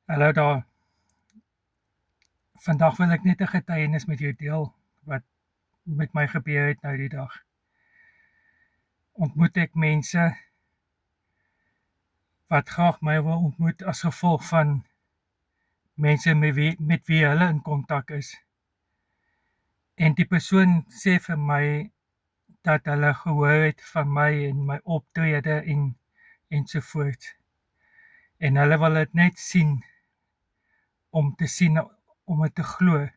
Hallo daar. Vandag wil ek net 'n getuienis met jou deel wat met my gebeur het nou die dag. Ontmoet ek mense wat graag my wil ontmoet as gevolg van mense met wie hulle in kontak is. En die persoon sê vir my dat hulle gehoor het van my en my optrede ensovoorts. En hulle wil dit net sien om dit te glo.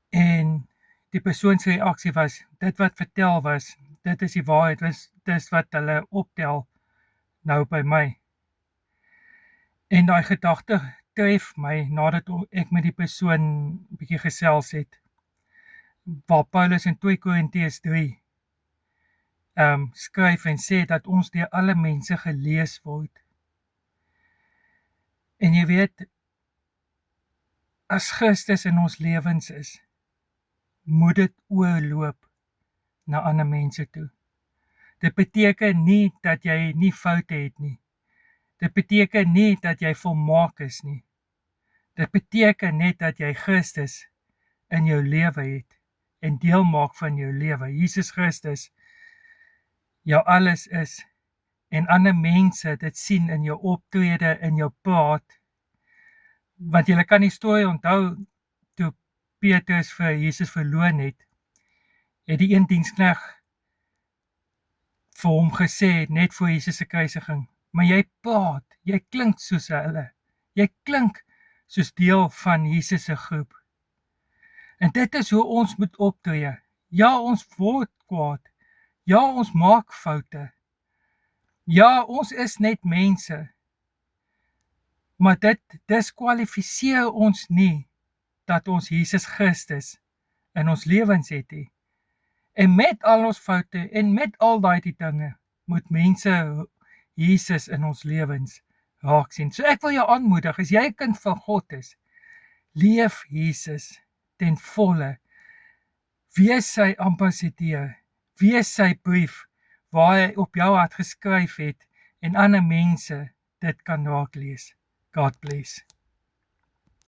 En die persoon se reaksie was, dit wat vertel was, dit is die waarheid, dis wat hulle optel nou by my. En daai gedagte tref my nadat ek met die persoon bietjie gesels het, waar Paulus in 2 Korintiërs 3 skryf en sê dat ons deur alle mense gelees word. En jy weet, as Christus in ons lewens is, moet dit oorloop na ander mense toe. Dit beteken nie dat jy nie foute het nie. Dit beteken nie dat jy volmaak is nie. Dit beteken net dat jy Christus in jou lewe het en deel maak van jou lewe. Jesus Christus jou alles is en ander mense dit sien in jou optrede, in jou praat. Want jy kan die storie onthou toe Petrus vir Jesus verloon het die een diensknegt vir hom gesê net voor Jesus se kruisiging, maar jy praat, jy klink soos hulle. Jy klink soos deel van Jesus se groep. En dit is hoe ons moet optree. Ja, ons word kwaad. Ja, ons maak foute. Ja, ons is net mense. Maar dit diskwalifiseer ons nie dat ons Jesus Christus in ons lewens het nie. En met al ons foute en met al daai dinge moet mense Jesus in ons lewens raak sien. So ek wil jou aanmoedig, as jy 'n kind van God is, leef Jesus ten volle. Wees sy ambassadeur, wees sy brief waar hy op jou hart geskryf het en ander mense dit kan raak lees. God bless.